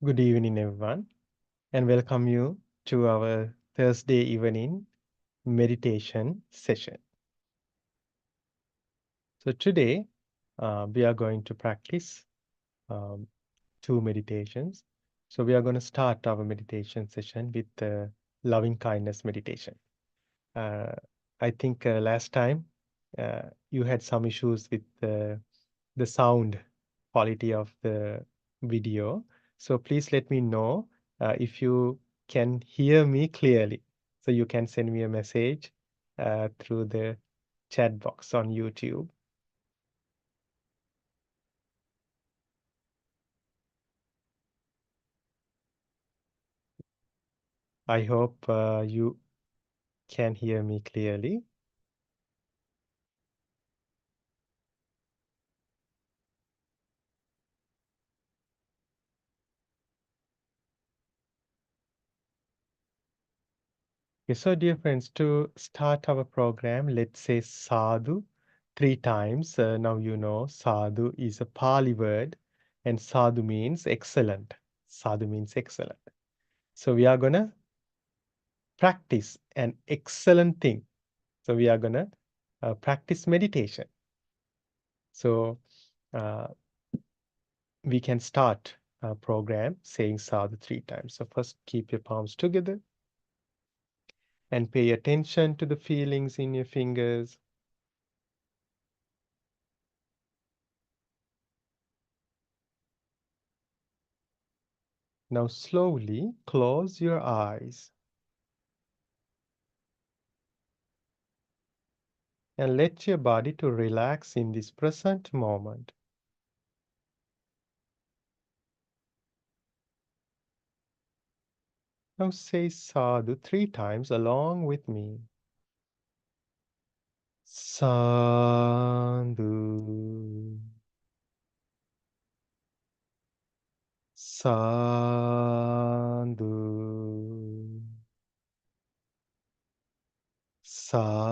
Good evening, everyone, and welcome you to our Thursday evening meditation session. So, today we are going to practice um, two meditations. So, we are going to start our meditation session with the loving kindness meditation. Uh, I think last time you had some issues with the sound quality of the video. So please let me know if you can hear me clearly. So you can send me a message through the chat box on YouTube. I hope you can hear me clearly. Okay, so dear friends, to start our program, let's say sadhu three times. Now you know sadhu is a Pali word, and sadhu means excellent. Sadhu means excellent. So we are gonna practice an excellent thing. So we are gonna practice meditation. So uh, we can start our program saying sadhu three times. So first, keep your palms together and pay attention to the feelings in your fingers. Now slowly close your eyes and let your body to relax in this present moment. Now say sadhu three times along with me. Sadhu, sadhu, sadhu.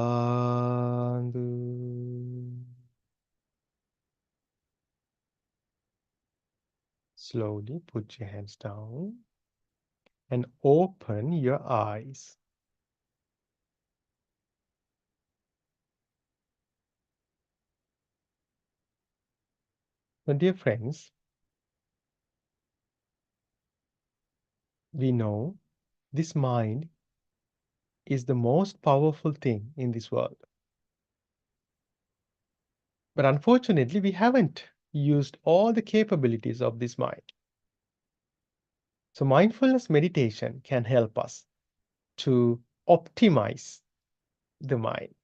Slowly put your hands down and open your eyes. Now, dear friends, we know this mind is the most powerful thing in this world. But unfortunately, we haven't used all the capabilities of this mind. So, mindfulness meditation can help us to optimize the mind.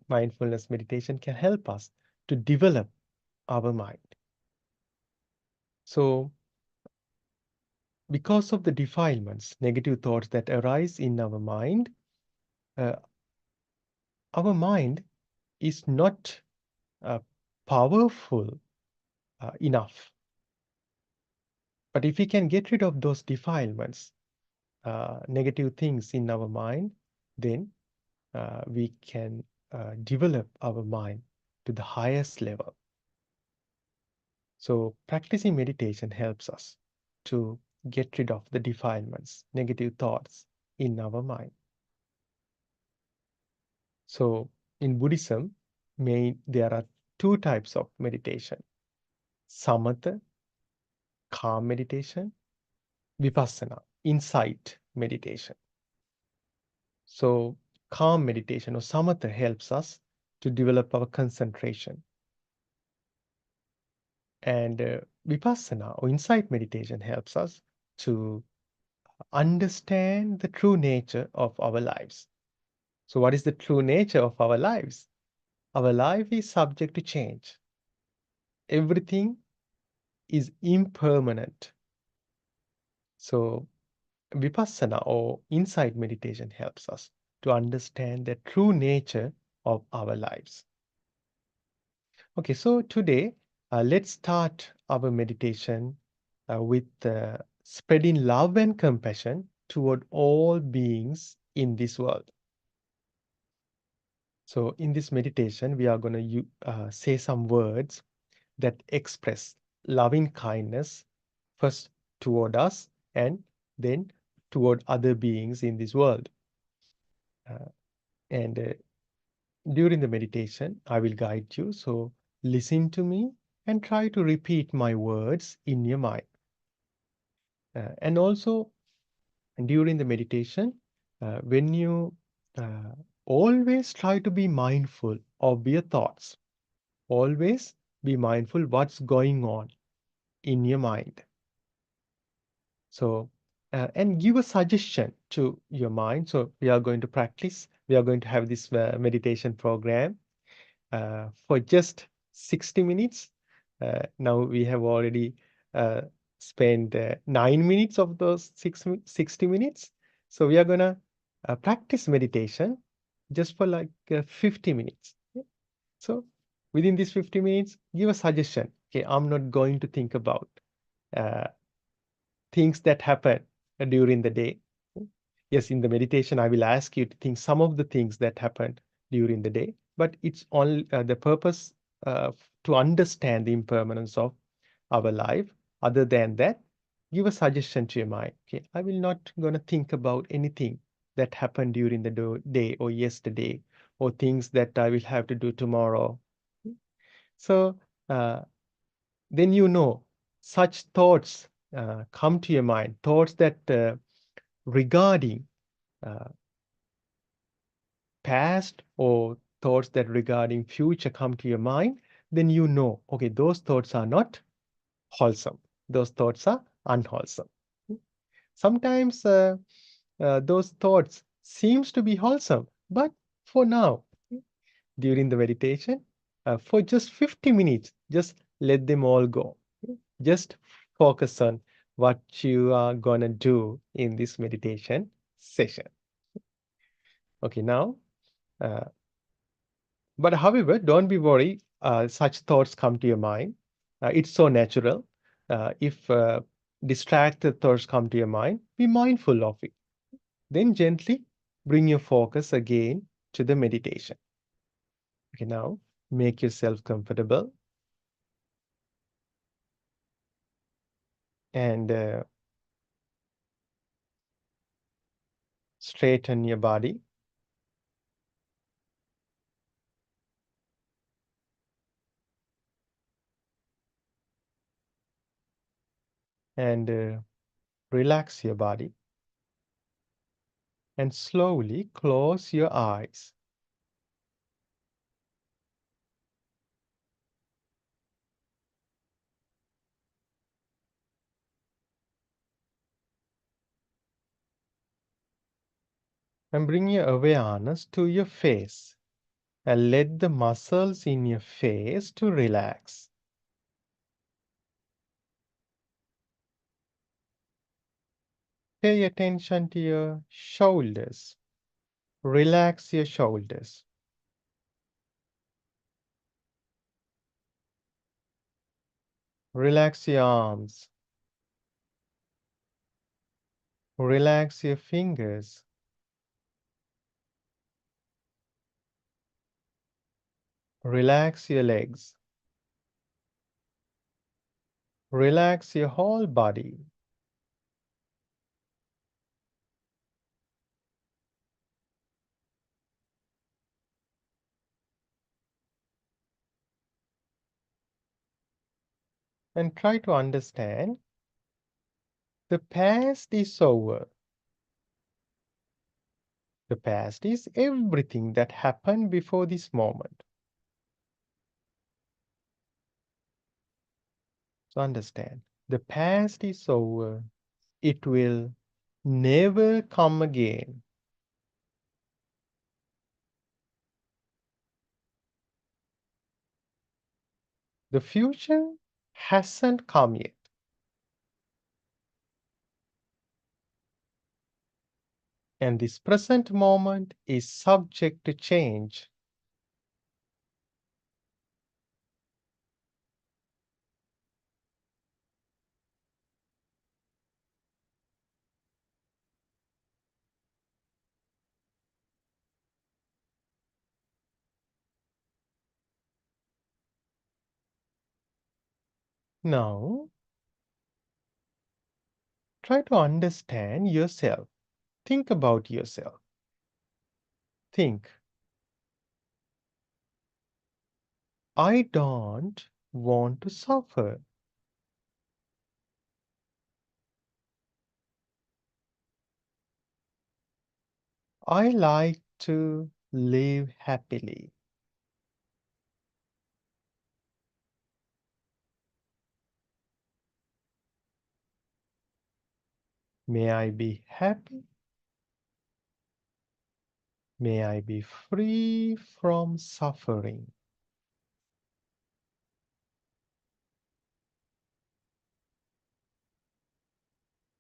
Mindfulness meditation can help us to develop our mind. So, because of the defilements, negative thoughts that arise in uh, our mind is not uh, powerful enough. But if we can get rid of those defilements, negative things in our mind, then we can develop our mind to the highest level. So practicing meditation helps us to get rid of the defilements, negative thoughts in our mind. So in Buddhism, there are two types of meditation: samatha, calm meditation; vipassana, insight meditation. So calm meditation or samatha helps us to develop our concentration. And vipassana or insight meditation helps us to understand the true nature of our lives. So, what is the true nature of our lives? Our life is subject to change. Everything is impermanent. So, vipassana or insight meditation helps us to understand the true nature of our lives. Okay, so today let's start our meditation with spreading love and compassion toward all beings in this world. So, in this meditation, we are going to say some words that express loving kindness first toward us and then toward other beings in this world. Uh, and During the meditation, I will guide you. So listen to me and try to repeat my words in your mind. And also during the meditation, when you uh, always try to be mindful of your thoughts, always be mindful what's going on in your mind. So, and give a suggestion to your mind. So we are going to practice. We are going to have this meditation program for just 60 minutes. Now we have already uh, spent 9 minutes of those 60 minutes. So we are gonna practice meditation just for like 50 minutes. Yeah. So within these 50 minutes, give a suggestion. Okay, I'm not going to think about uh, things that happen during the day. Yes, in the meditation, I will ask you to think some of the things that happen during the day, but it's all the purpose to understand the impermanence of our life. Other than that, give a suggestion to your mind. Okay, I will not gonna think about anything that happened during the day or yesterday or things that I will have to do tomorrow. So uh, then you know such thoughts come to your mind, thoughts that regarding uh, past or thoughts that regarding future come to your mind, then you know, okay, those thoughts are not wholesome. Those thoughts are unwholesome. Sometimes those thoughts seems to be wholesome, but for now, during the meditation, for just 50 minutes, just let them all go. Just focus on what you are gonna do in this meditation session. Okay, now uh, but however, don't be worried. Such thoughts come to your mind. It's so natural. If distracted thoughts come to your mind, be mindful of it. Then gently bring your focus again to the meditation. Okay, now make yourself comfortable and straighten your body and relax your body and slowly close your eyes. And bring your awareness to your face and let the muscles in your face to relax. Pay attention to your shoulders. Relax your shoulders. Relax your arms. Relax your fingers. Relax your legs. Relax your whole body. And try to understand the past is over. The past is everything that happened before this moment. So understand, the past is over. It will never come again. The future hasn't come yet. And this present moment is subject to change. Now, Try to understand yourself. Think about yourself. Think, I don't want to suffer. I like to live happily. May I be happy? May I be free from suffering.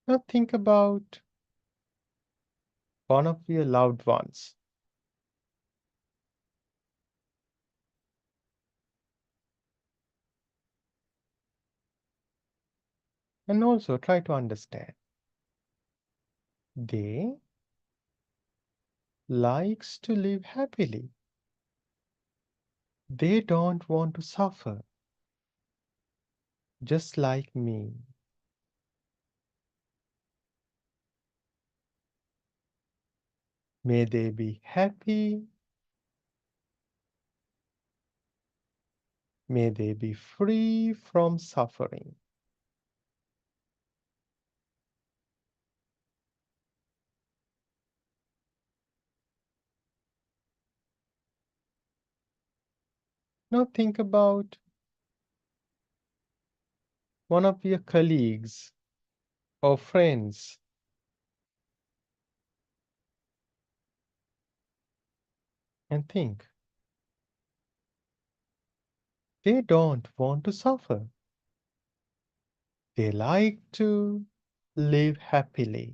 Now think about one of your loved ones and also try to understand. They likes to live happily. They don't want to suffer, just like me. May they be happy. May they be free from suffering. Now think about one of your colleagues or friends and think they don't want to suffer. They like to live happily,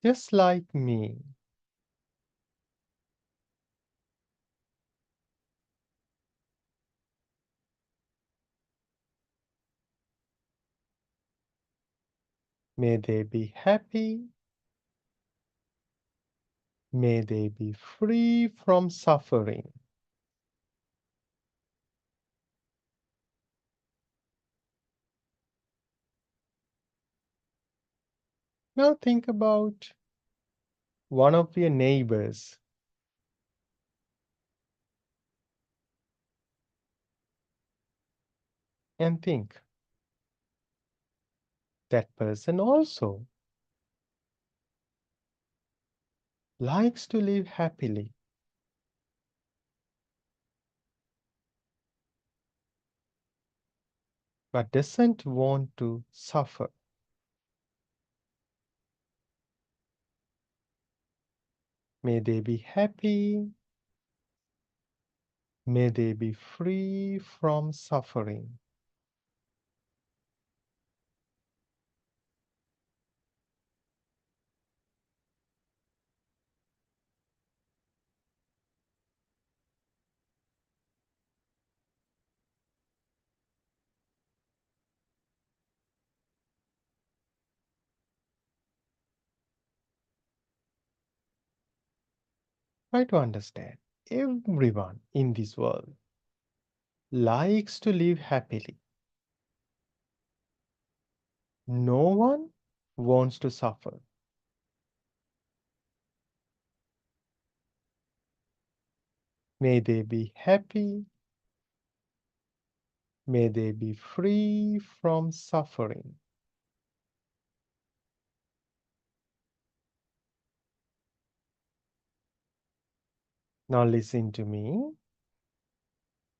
just like me. May they be happy. May they be free from suffering. Now think about one of your neighbors and think that person also likes to live happily, but doesn't want to suffer. May they be happy. May they be free from suffering. Try to understand. Everyone in this world likes to live happily. No one wants to suffer. May they be happy. May they be free from suffering. Now listen to me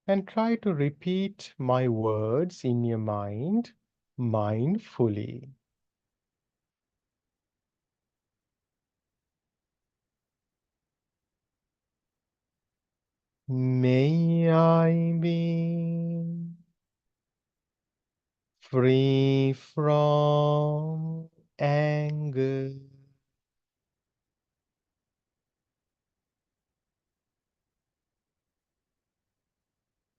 and try to repeat my words in your mind mindfully. May I be free from anger.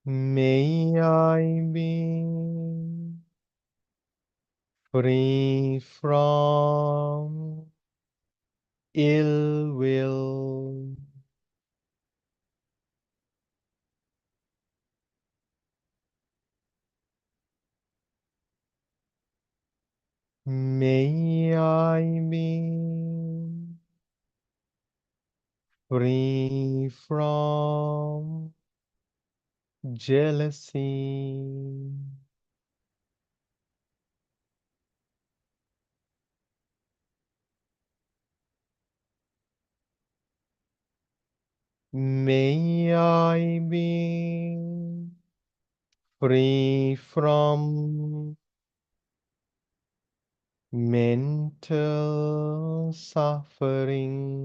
May I be free from ill will. May I be free from jealousy. May I be free from mental suffering.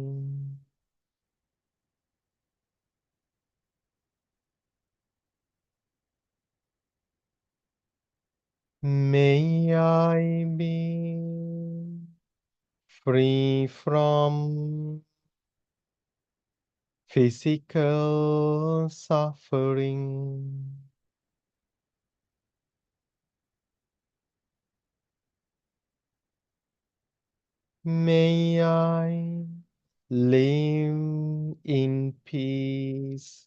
May I be free from physical suffering. May I live in peace.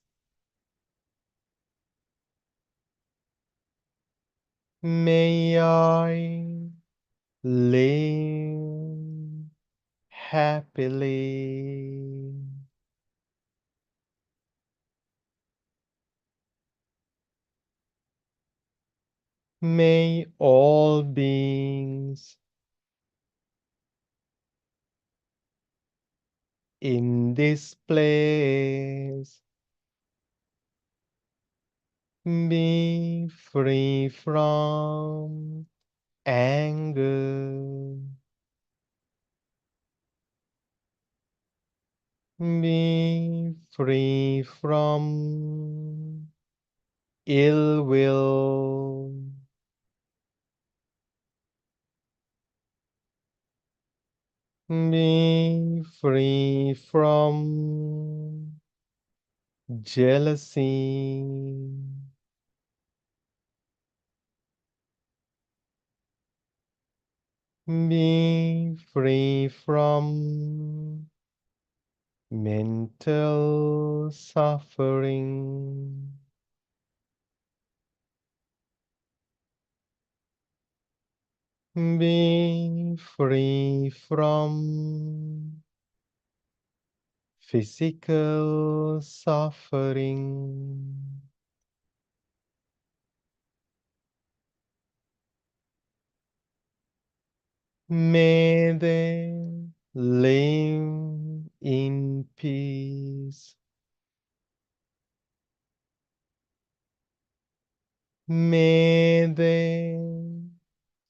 May I live happily. May all beings in this place be free from anger. Be free from ill will. Be free from jealousy. Be free from mental suffering. Be free from physical suffering. May they live in peace. May they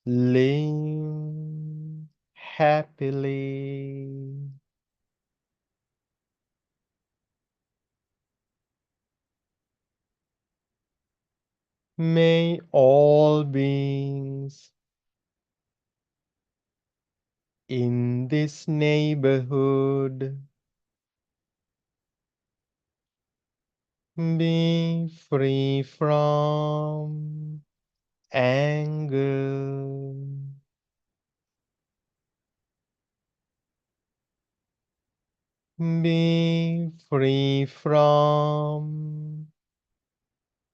live happily. May all beings in this neighborhood be free from anger. Be free from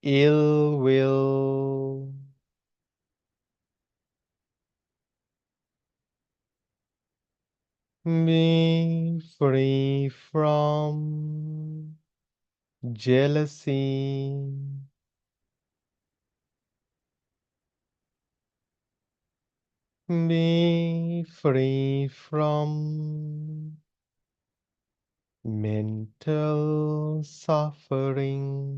ill will. Be free from jealousy. Be free from mental suffering.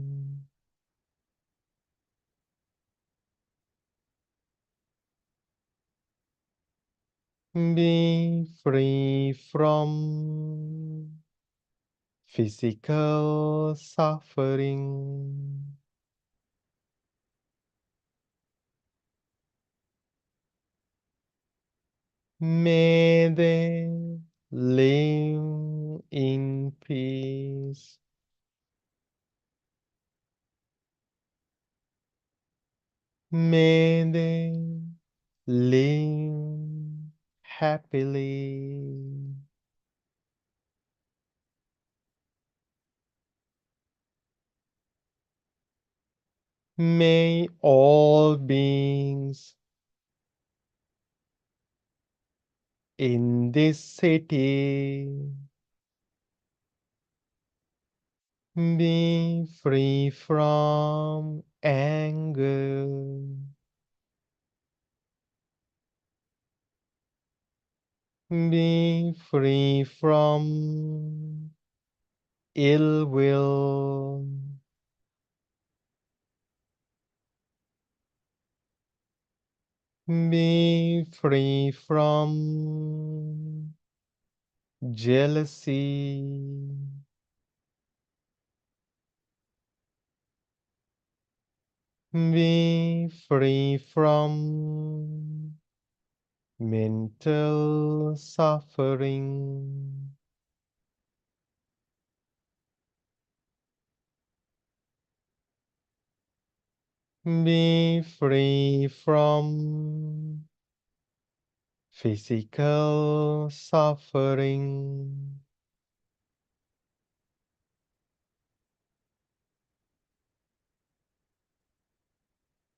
Be free from physical suffering. May they live in peace. May they live happily. May all beings in this city. Be free from anger. Be free from ill will. Be free from jealousy. Be free from mental suffering. Be free from physical suffering.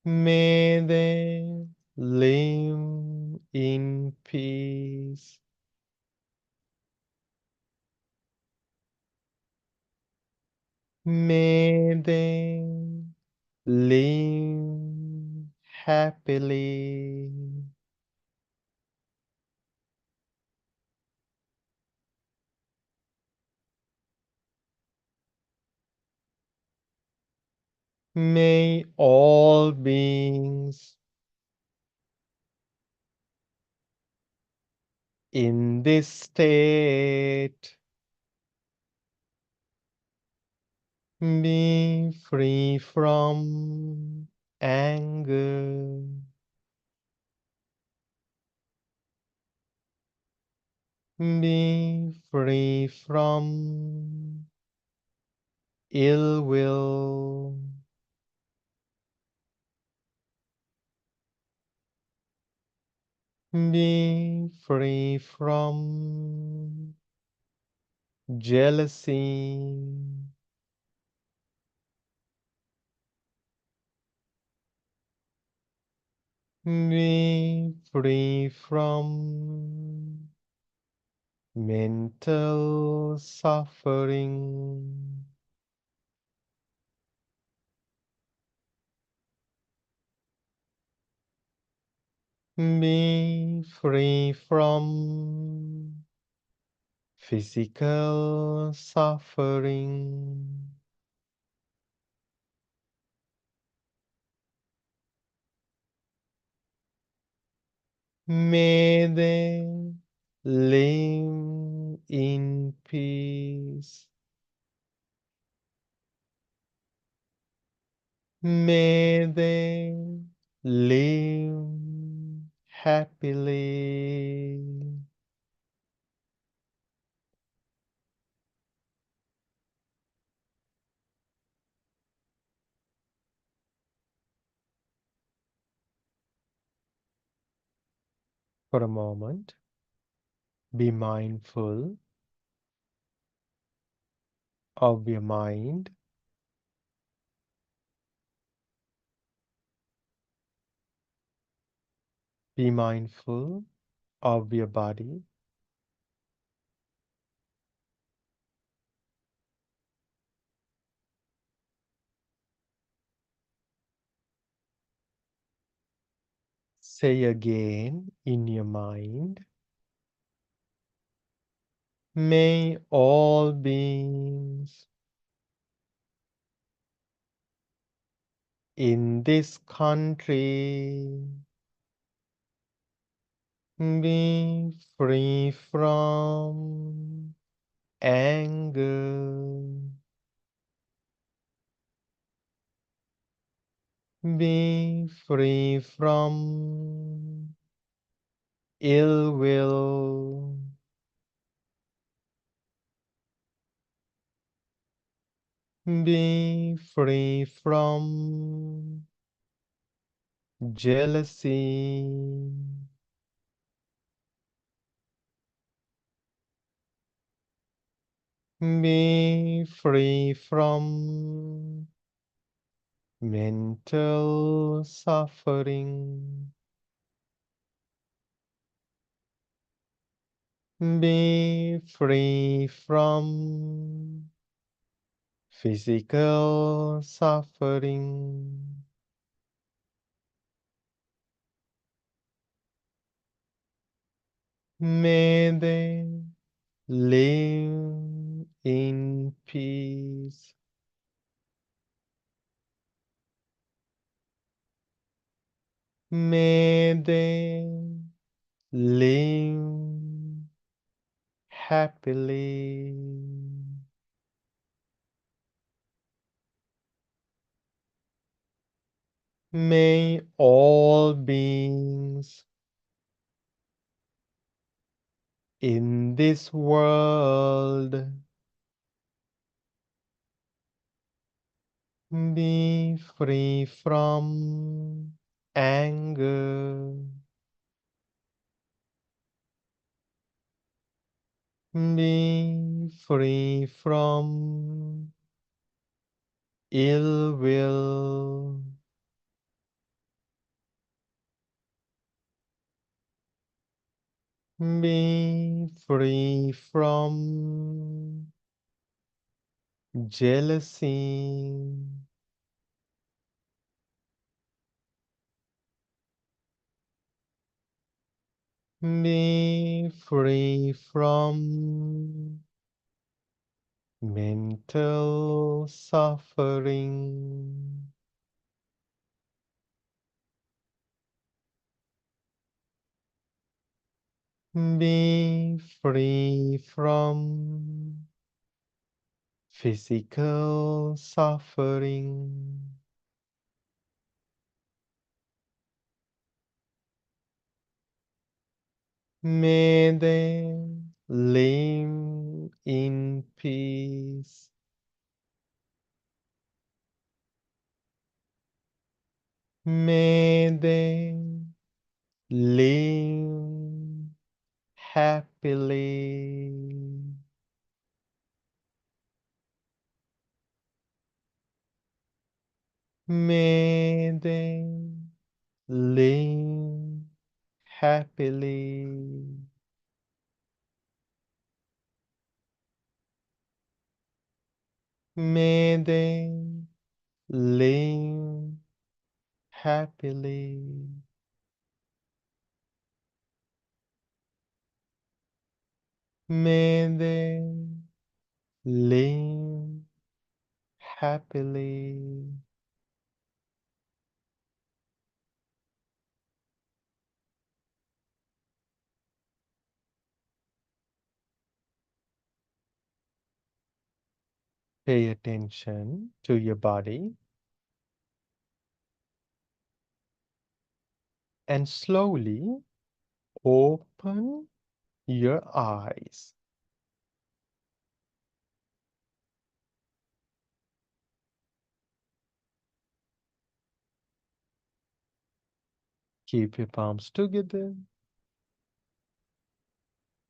May they live in peace. May they live happily. May all beings in this state be free from anger. Be free from ill will. Be free from jealousy. Be free from mental suffering. Be free from physical suffering. May they live in peace. May they live happily. For a moment, be mindful of your mind. Be mindful of your body. Say again in your mind, may all beings in this country be free from anger. Be free from ill will. Be free from jealousy. Be free from mental suffering. Be free from physical suffering. May they live in peace. May they live happily. May all beings in this world be free from anger. Be free from ill will. Be free from jealousy. Be free from mental suffering. Be free from physical suffering. May they live in peace. May they live happily. May they live happily. May they live happily. May they live happily. Pay attention to your body and slowly open your eyes. Keep your palms together.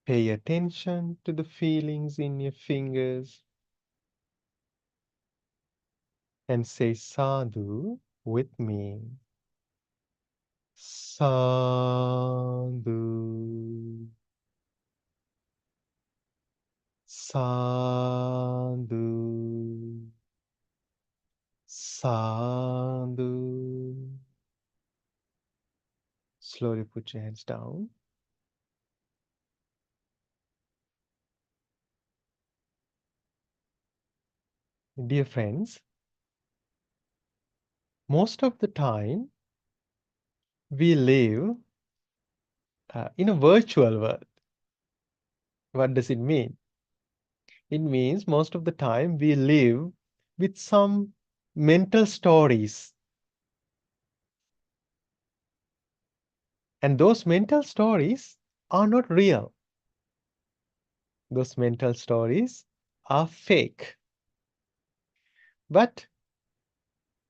Pay attention to the feelings in your fingers and say sadhu with me. Sadhu, sadhu, sadhu. Slowly put your hands down. Dear friends, most of the time we live in a virtual world. What does it mean? It means most of the time we live with some mental stories. And those mental stories are not real. Those mental stories are fake. But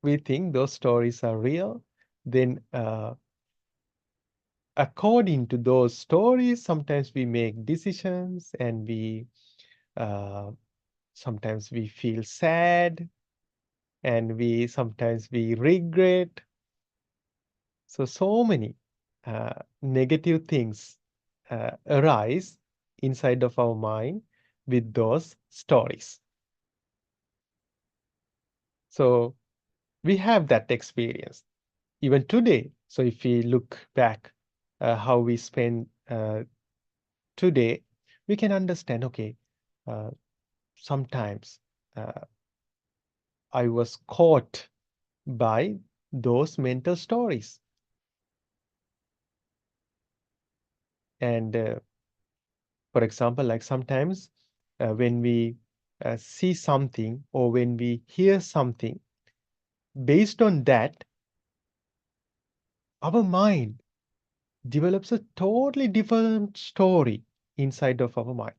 we think those stories are real. Then, according to those stories, sometimes we make decisions and uh, sometimes we feel sad and sometimes we regret. So many negative things arise inside of our mind with those stories. So we have that experience even today. So if we look back how we spend today, we can understand, okay, uh, sometimes uh, I was caught by those mental stories. And for example, like sometimes when we see something or when we hear something, based on that, our mind develops a totally different story inside of our mind.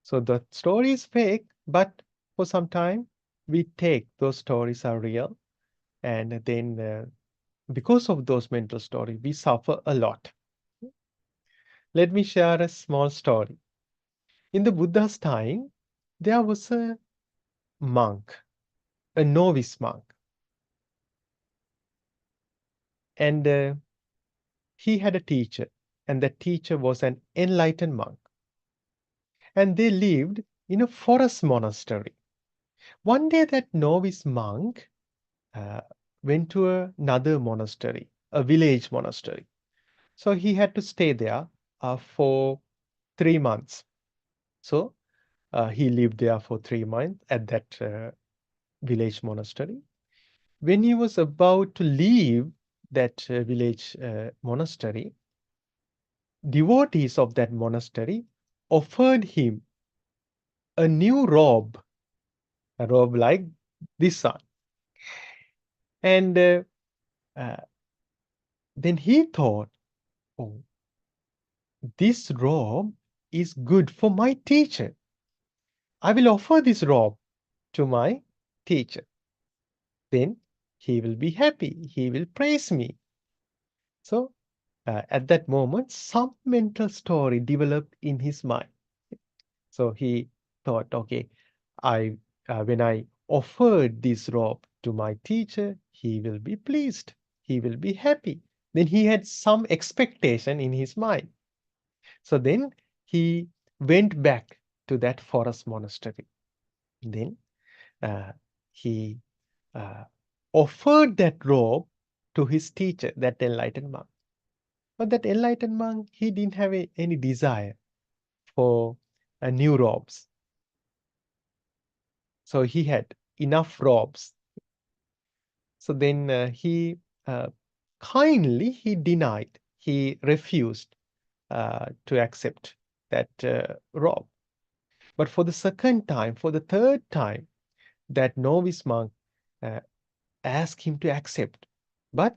So the story is fake, but for some time we take those stories are real, and then because of those mental stories, we suffer a lot. Let me share a small story. In the Buddha's time, there was a monk, a novice monk, and he had a teacher, and that teacher was an enlightened monk, and they lived in a forest monastery. One day, that novice monk uh, went to another monastery, a village monastery. So he had to stay there for 3 months. So he lived there for 3 months at that village monastery. When he was about to leave that village monastery, devotees of that monastery offered him a new robe, a robe like this one. And uh, then he thought, oh, this robe is good for my teacher. I will offer this robe to my teacher. Then he will be happy. He will praise me. So at that moment, some mental story developed in his mind. So he thought, okay, I when I offered this robe to my teacher, he will be pleased. He will be happy. Then he had some expectation in his mind. So then he went back to that forest monastery. Then uh, he uh, offered that robe to his teacher, that enlightened monk. But that enlightened monk, he didn't have any desire for new robes. So he had enough robes. So then uh, he denied, he refused to accept that robe. But for the second time, for the third time, that novice monk uh, asked him to accept. But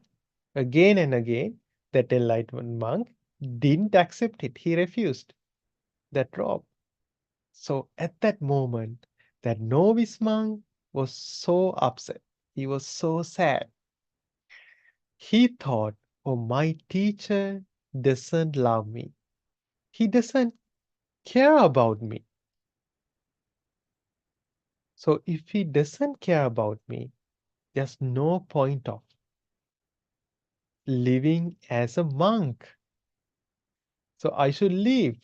again and again, that enlightened monk didn't accept it. He refused that robe. So at that moment, that novice monk was so upset. He was so sad. He thought, oh, my teacher doesn't love me. He doesn't care about me. So if he doesn't care about me, there's no point of living as a monk. So I should leave.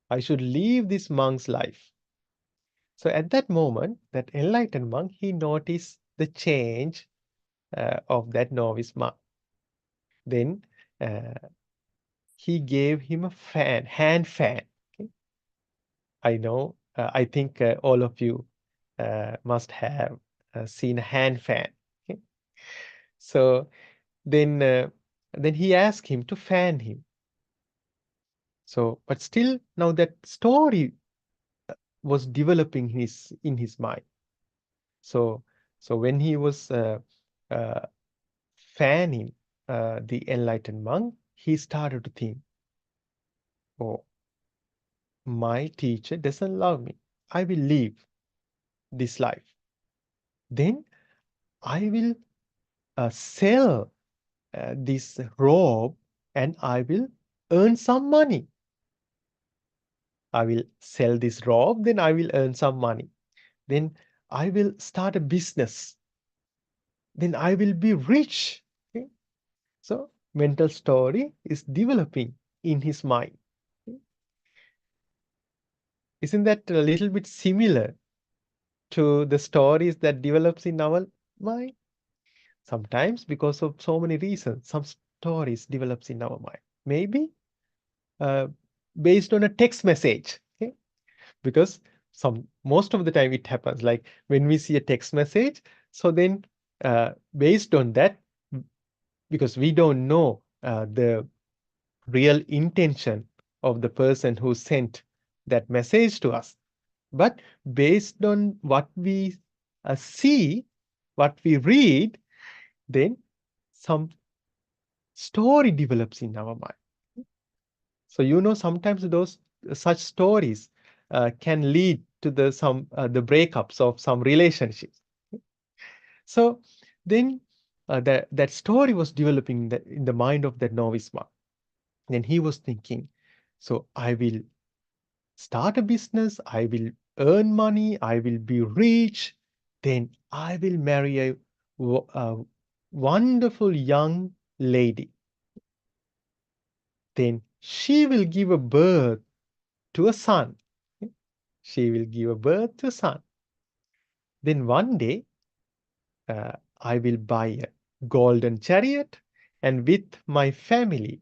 I should leave this monk's life. So at that moment, that enlightened monk, he noticed the change of that novice monk. Then uh, he gave him a fan, hand fan. Okay? I know, I think all of you must have seen a hand fan. Okay? So then, then he asked him to fan him. So, but still, now that story was developing in his mind. So, so when he was uh, fanning the enlightened monk, he started to think, oh, my teacher doesn't love me. I will leave this life. Then I will sell this robe and I will earn some money. I will sell this robe, then I will earn some money. Then I will start a business. Then I will be rich. Okay? So mental story is developing in his mind. Isn't that a little bit similar to the stories that develops in our mind? Sometimes because of so many reasons, some stories develops in our mind. Maybe uh, based on a text message. Okay? Because most of the time it happens like when we see a text message. So then based on that, because we don't know the real intention of the person who sent that message to us. But based on what we see, what we read, then some story develops in our mind. So sometimes those such stories can lead to the breakups of some relationships. So then that story was developing in the mind of that novice monk. Then he was thinking, so I will start a business, I will earn money, I will be rich, then I will marry a wonderful young lady. Then she will give a birth to a son. She will give a birth to a son. Then one day, I will buy a golden chariot, and with my family,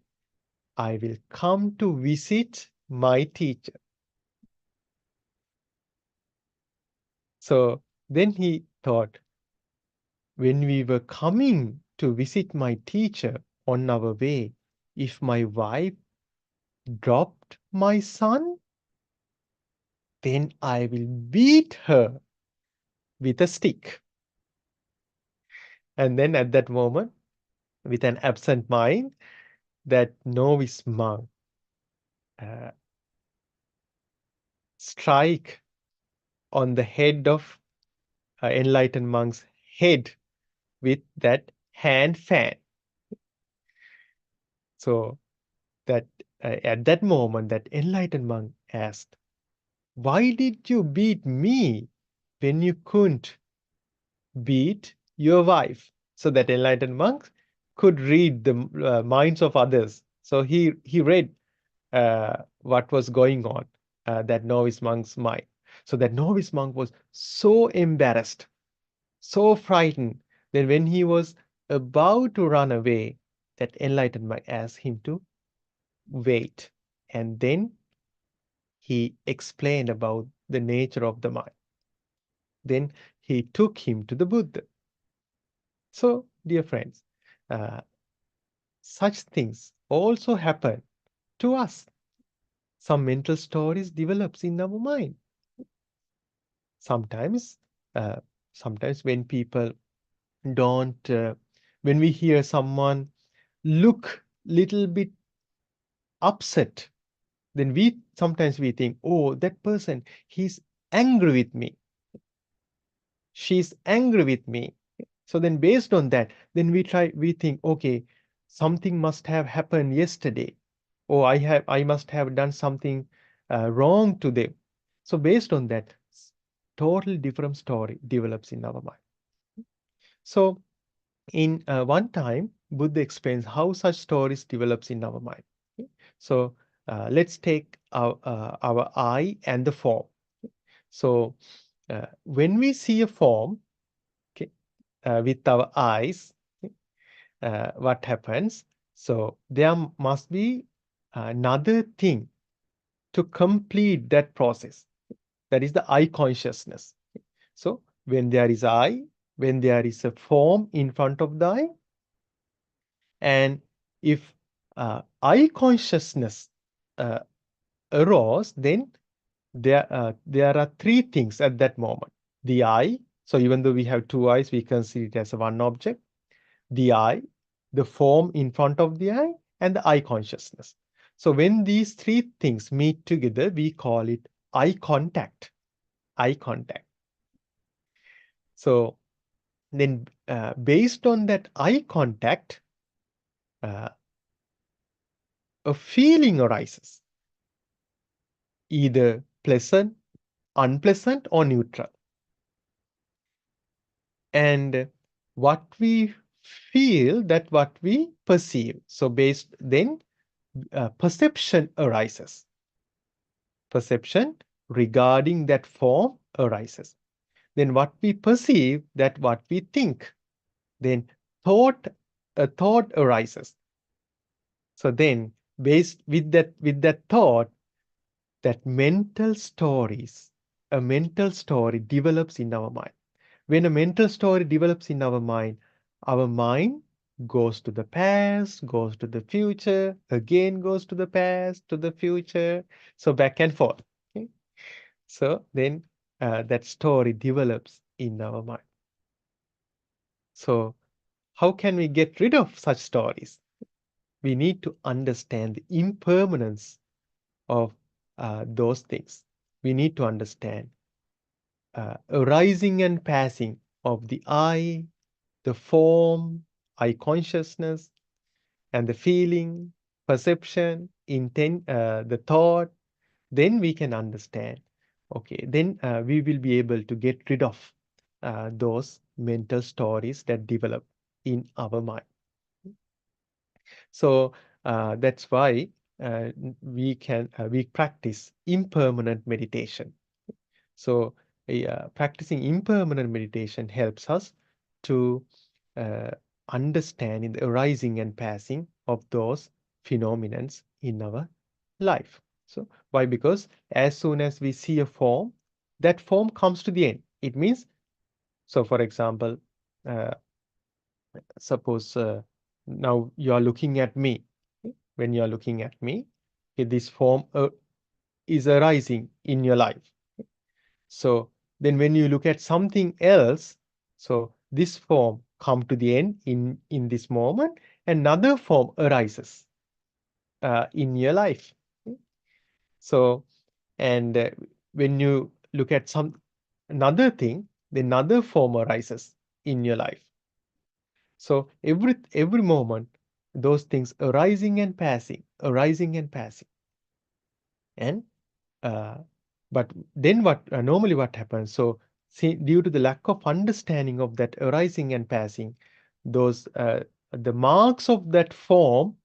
I will come to visit my teacher. So then he thought, when we were coming to visit my teacher on our way, if my wife dropped my son, then I will beat her with a stick. And then at that moment, with an absent mind, that novice monk uh, strike on the head of enlightened monk's head with that hand fan. So that at that moment, that enlightened monk asked, "Why did you beat me when you couldn't beat your wife?" So that enlightened monk could read the minds of others. So he read what was going on that novice monk's mind. So that novice monk was so embarrassed, so frightened that when he was about to run away, that enlightened monk asked him to wait. And then he explained about the nature of the mind. Then he took him to the Buddha. So, dear friends, uh, such things also happen to us. Some mental stories develops in our mind. Sometimes, uh, sometimes when people don't, when we hear someone look little bit upset, then we sometimes we think, oh, that person, he's angry with me. She's angry with me. So then based on that, then we think, okay, something must have happened yesterday. Or I must have done something wrong to them. So based on that, total different story develops in our mind. So in one time, Buddha explains how such stories develops in our mind. Okay? So let's take our eye and the form. So when we see a form, okay, with our eyes, okay, what happens? So there must be another thing to complete that process. That is the eye consciousness. So when there is eye, when there is a form in front of the eye, and if eye consciousness uh, arose, then there are three things at that moment. The eye, so even though we have two eyes, we consider it as one object. The eye, the form in front of the eye, and the eye consciousness. So when these three things meet together, we call it eye contact. Eye contact. So then based on that eye contact, uh, a feeling arises, either pleasant, unpleasant, or neutral. And what we feel, that what we perceive. So based then perception arises. Perception regarding that form arises. Then what we perceive, that what we think. Then thought, a thought arises. So then, based with that thought, that a mental story develops in our mind. When a mental story develops in our mind goes to the past, goes to the future, again goes to the past, to the future, so back and forth. Okay? So then that story develops in our mind. So how can we get rid of such stories? We need to understand the impermanence of those things. We need to understand arising and passing of the I, the form, I consciousness, and the feeling, perception, intent, the thought. Then we can understand. Okay, then we will be able to get rid of those mental stories that develop in our mind. So that's why we practice impermanent meditation. So practicing impermanent meditation helps us to uh, understand in the arising and passing of those phenomena in our life. So why? Because as soon as we see a form, that form comes to the end. It means, so for example, uh, suppose now you are looking at me. When you are looking at me, this form is arising in your life. So then when you look at something else, so this form come to the end in this moment, another form arises in your life. So, and when you look at some another thing, then another form arises in your life. So every moment, those things arising and passing, arising and passing. And uh, but then what normally what happens? So see, due to the lack of understanding of that arising and passing, those the marks of that form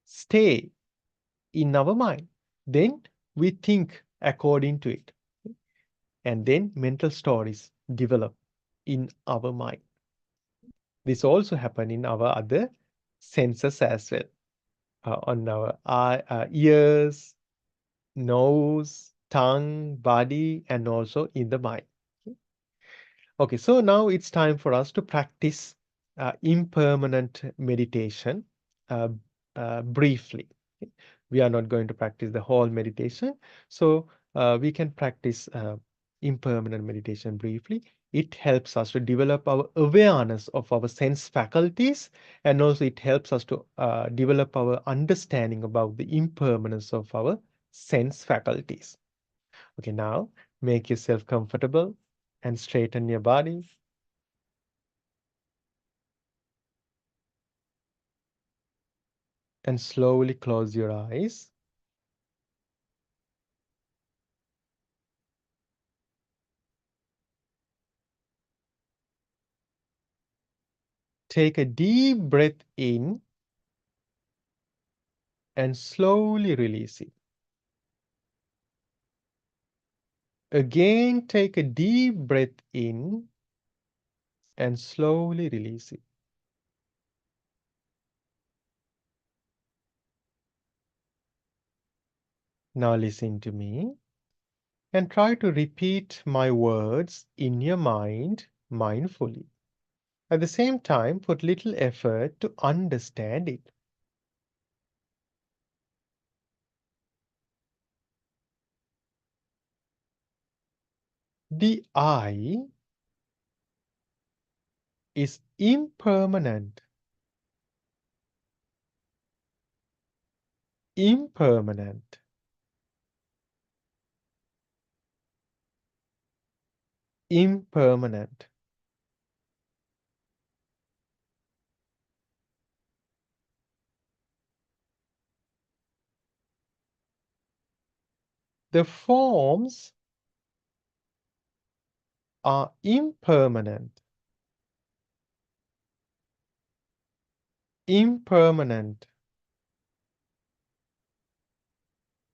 stay in our mind. Then we think according to it, and then mental stories develop in our mind. This also happen in our other senses as well, on our ears, nose, tongue, body, and also in the mind. Okay, so now it's time for us to practice impermanent meditation uh, briefly. Okay. We are not going to practice the whole meditation, so we can practice impermanent meditation briefly. It helps us to develop our awareness of our sense faculties, and also it helps us to develop our understanding about the impermanence of our sense faculties. Okay, now make yourself comfortable and straighten your body. And slowly close your eyes. Take a deep breath in and slowly release it. Again, take a deep breath in and slowly release it. Now listen to me and try to repeat my words in your mind mindfully. At the same time, put little effort to understand it. The I is impermanent. Impermanent. Impermanent. The forms are impermanent. Impermanent.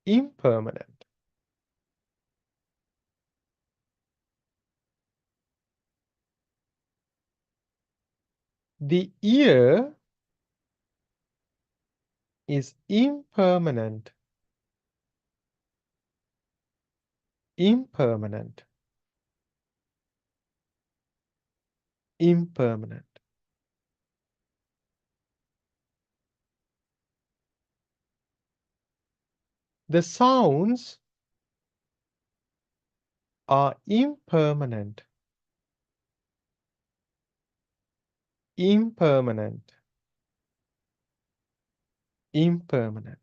impermanent. The ear is impermanent. Impermanent. Impermanent. The sounds are impermanent. Impermanent. Impermanent.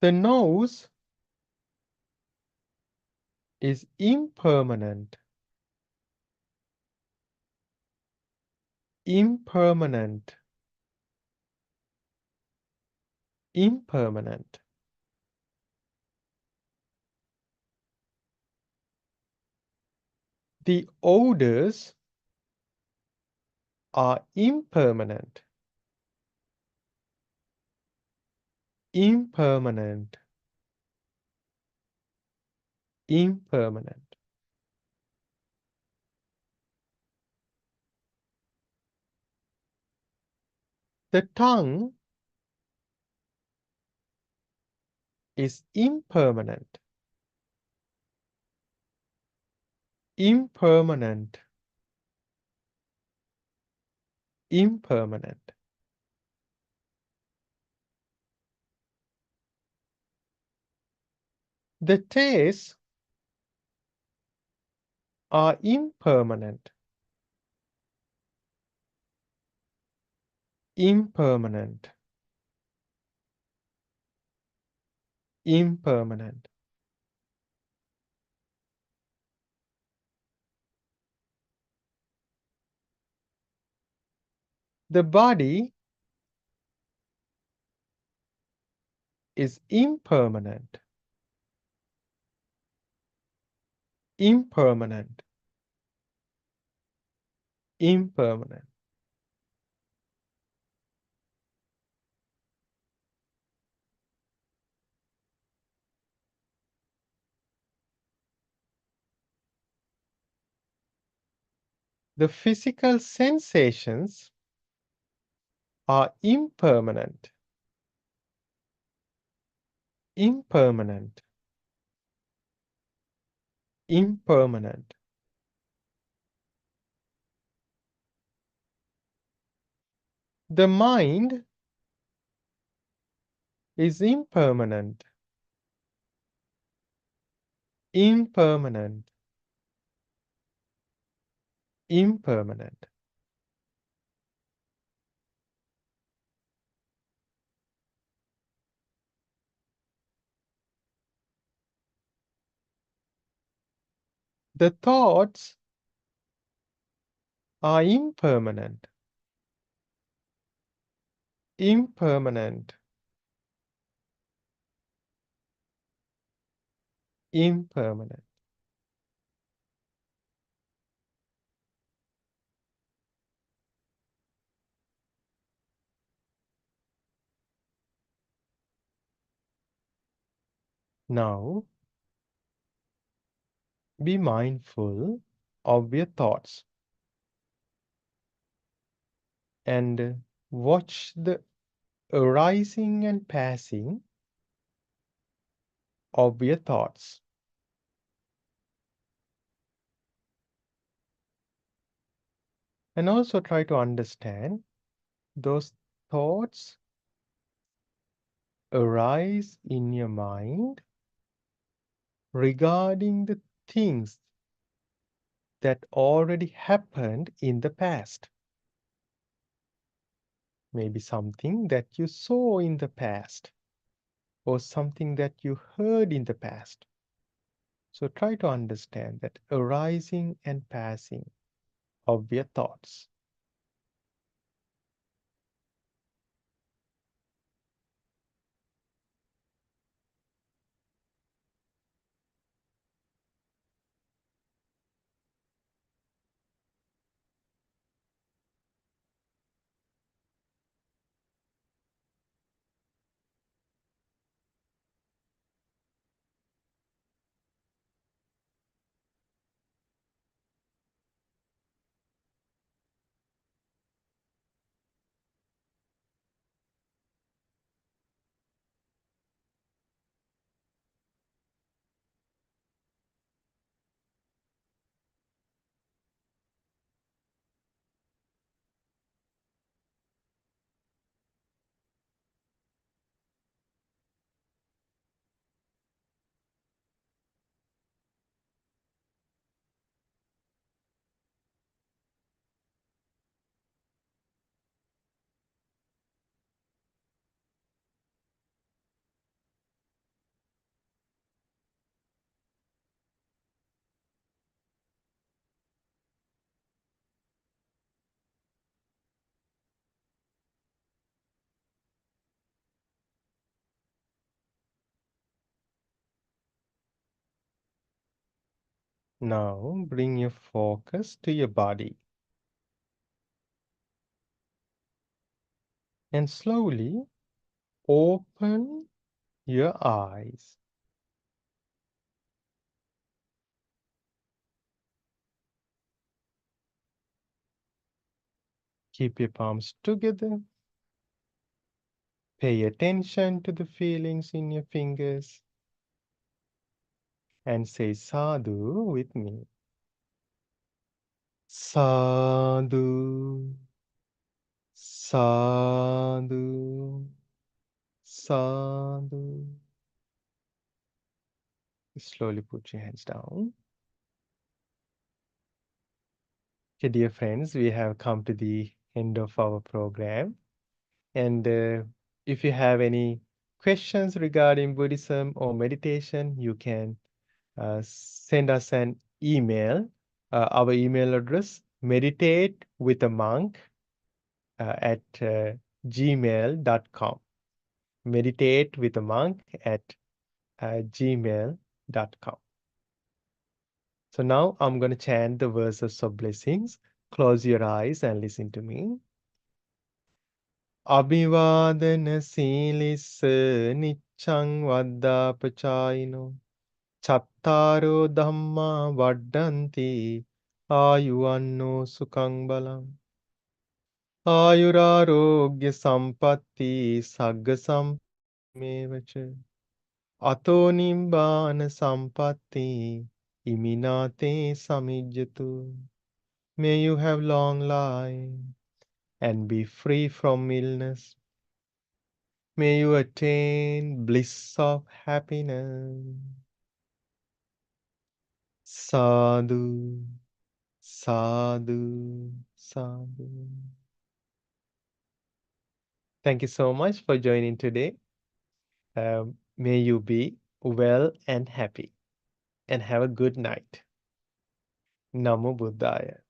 The nose is impermanent. Impermanent. Impermanent. The odors are impermanent. Impermanent. Impermanent. The tongue is impermanent. Impermanent. Impermanent. The tastes are impermanent. Impermanent. Impermanent. The body is impermanent. Impermanent. Impermanent. The physical sensations are impermanent. Impermanent. Impermanent. The mind is impermanent. Impermanent. Impermanent. The thoughts are impermanent. Impermanent. Impermanent. Now, be mindful of your thoughts and watch the arising and passing of your thoughts. And also try to understand those thoughts arise in your mind regarding the things that already happened in the past. Maybe something that you saw in the past or something that you heard in the past. So try to understand that arising and passing of your thoughts. Now bring your focus to your body and slowly open your eyes. Keep your palms together. Pay attention to the feelings in your fingers and say sadhu with me. Sadhu, sadhu, sadhu. Slowly put your hands down. Okay, dear friends, we have come to the end of our program. And if you have any questions regarding Buddhism or meditation, you can send us an email. Our email address, meditate with a monk at gmail.com. Meditate with a monk at gmail.com. So now I'm going to chant the verses of blessings. Close your eyes and listen to me. Abhivadana silissa niccang vaddapachayino Chattaro dhamma vaddanti ayuvanno sukhang balam Ayurarogya sampatti sagga sampamevacha Ato nibbana sampatti iminate samijjatu. May you have long life and be free from illness. May you attain bliss of happiness. Sadhu, sadhu, sadhu. Thank you so much for joining today. May you be well and happy and have a good night. Namo Buddhaya.